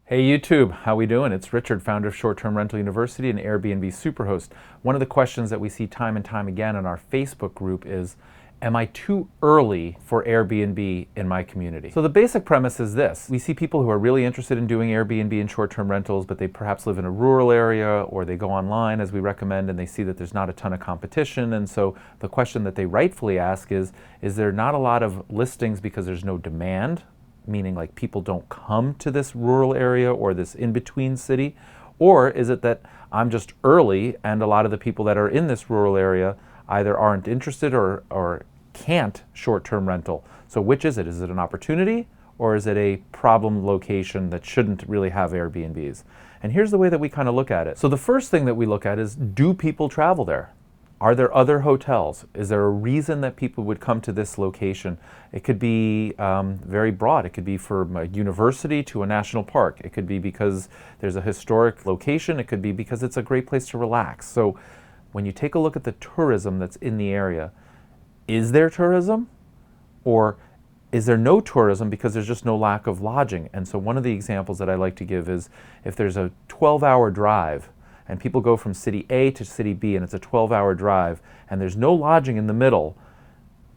Hey YouTube, how we doing? It's Richard, founder of Short-Term Rental University and Airbnb Superhost. One of the questions that we see time and time again in our Facebook group is, am I too early for Airbnb in my community? So the basic premise is this. We see people who are really interested in doing Airbnb and short-term rentals, but they perhaps live in a rural area or they go online as we recommend and they see that there's not a ton of competition. And so the question that they rightfully ask is there not a lot of listings because there's no demand? Meaning like people don't come to this rural area or this in-between city? Or is it that I'm just early and a lot of the people that are in this rural area either aren't interested or can't short-term rental? So which is it? Is it an opportunity or is it a problem location that shouldn't really have Airbnbs? And here's the way that we kind of look at it. So the first thing that we look at is, do people travel there? Are there other hotels? Is there a reason that people would come to this location? It could be very broad. It could be from a university to a national park. It could be because there's a historic location. It could be because it's a great place to relax. So when you take a look at the tourism that's in the area, is there tourism? Or is there no tourism because there's just no lack of lodging? And so one of the examples that I like to give is if there's a 12-hour drive and people go from city A to city B and it's a 12-hour drive and there's no lodging in the middle,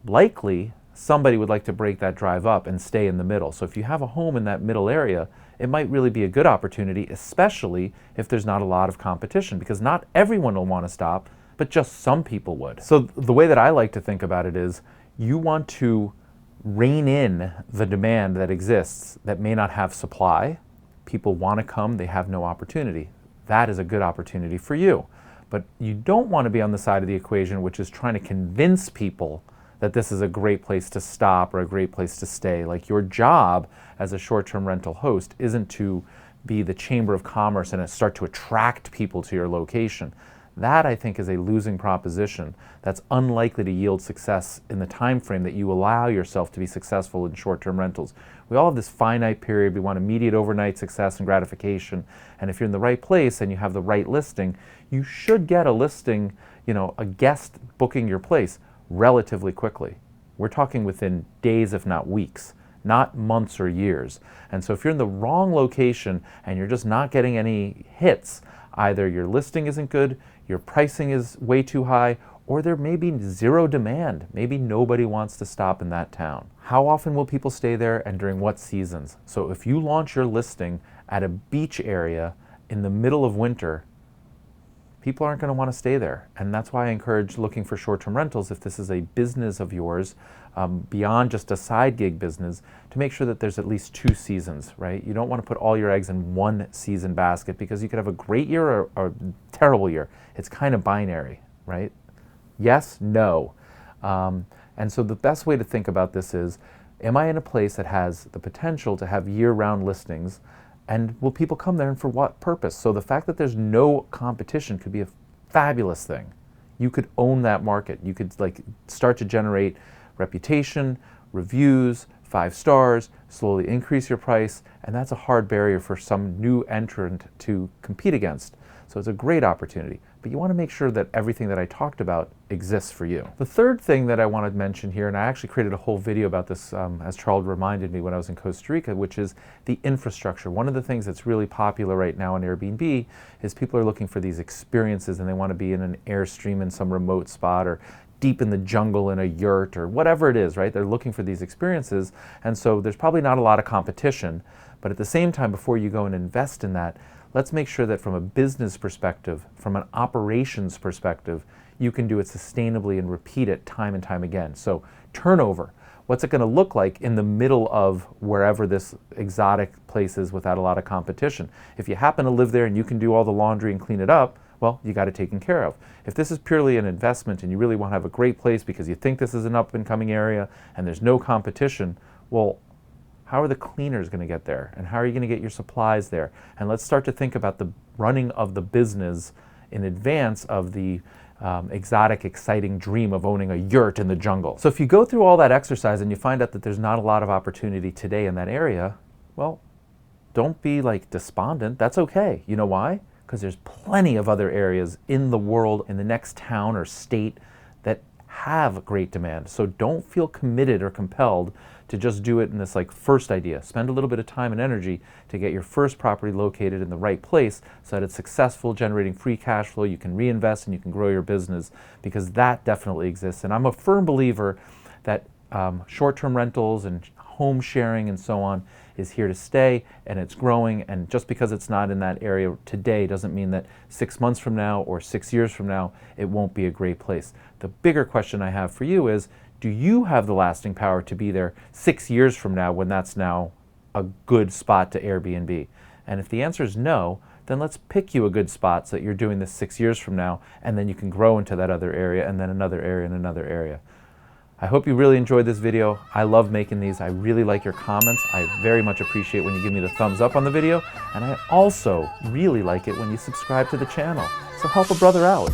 likely somebody would like to break that drive up and stay in the middle. So if you have a home in that middle area, it might really be a good opportunity, especially if there's not a lot of competition, because not everyone will want to stop, but just some people would. So the way that I like to think about it is, you want to rein in the demand that exists that may not have supply. People want to come, they have no opportunity. That is a good opportunity for you. But you don't want to be on the side of the equation which is trying to convince people that this is a great place to stop or a great place to stay. Like, your job as a short-term rental host isn't to be the chamber of commerce and start to attract people to your location. That, I think, is a losing proposition that's unlikely to yield success in the time frame that you allow yourself to be successful in short-term rentals. We all have this finite period. We want immediate overnight success and gratification. And if you're in the right place and you have the right listing, you should get a listing, a guest booking your place relatively quickly. We're talking within days, if not weeks, not months or years. And so if you're in the wrong location and you're just not getting any hits, either your listing isn't good, your pricing is way too high, or there may be zero demand. Maybe nobody wants to stop in that town. How often will people stay there and during what seasons? So if you launch your listing at a beach area in the middle of winter, people aren't going to want to stay there. And that's why I encourage looking for short-term rentals if this is a business of yours, beyond just a side gig business, to make sure that there's at least 2 seasons, right? You don't want to put all your eggs in one season basket, because you could have a great year or a terrible year. It's kind of binary, right? Yes, no. And so the best way to think about this is, am I in a place that has the potential to have year-round listings? And will people come there, and for what purpose? So the fact that there's no competition could be a fabulous thing. You could own that market. You could start to generate reputation, reviews, 5 stars, slowly increase your price, and that's a hard barrier for some new entrant to compete against. So it's a great opportunity. But you want to make sure that everything that I talked about exists for you. The third thing that I want to mention here, and I actually created a whole video about this as Charles reminded me when I was in Costa Rica, which is the infrastructure. One of the things that's really popular right now on Airbnb is people are looking for these experiences, and they want to be in an Airstream in some remote spot, or deep in the jungle in a yurt, or whatever it is, right? They're looking for these experiences, and so there's probably not a lot of competition. But at the same time, before you go and invest in that, let's make sure that from a business perspective, from an operations perspective, you can do it sustainably and repeat it time and time again. So turnover, what's it going to look like in the middle of wherever this exotic place is without a lot of competition? If you happen to live there and you can do all the laundry and clean it up, well, you got it taken care of. If this is purely an investment and you really want to have a great place because you think this is an up-and-coming area and there's no competition, well, how are the cleaners going to get there? And how are you going to get your supplies there? And let's start to think about the running of the business in advance of the exotic, exciting dream of owning a yurt in the jungle. So if you go through all that exercise and you find out that there's not a lot of opportunity today in that area, well, don't be despondent. That's okay. You know why? Because there's plenty of other areas in the world, in the next town or state, that have great demand. So don't feel committed or compelled to just do it in this like first idea. Spend a little bit of time and energy to get your first property located in the right place so that it's successful, generating free cash flow, you can reinvest and you can grow your business, because that definitely exists. And I'm a firm believer that short-term rentals and home sharing and so on is here to stay, and it's growing. And just because it's not in that area today doesn't mean that 6 months from now or 6 years from now it won't be a great place. The bigger question I have for you is, do you have the lasting power to be there 6 years from now when that's now a good spot to Airbnb? And if the answer is no, then let's pick you a good spot so that you're doing this 6 years from now, and then you can grow into that other area and then another area and another area. I hope you really enjoyed this video. I love making these. I really like your comments. I very much appreciate when you give me the thumbs up on the video. And I also really like it when you subscribe to the channel. So help a brother out.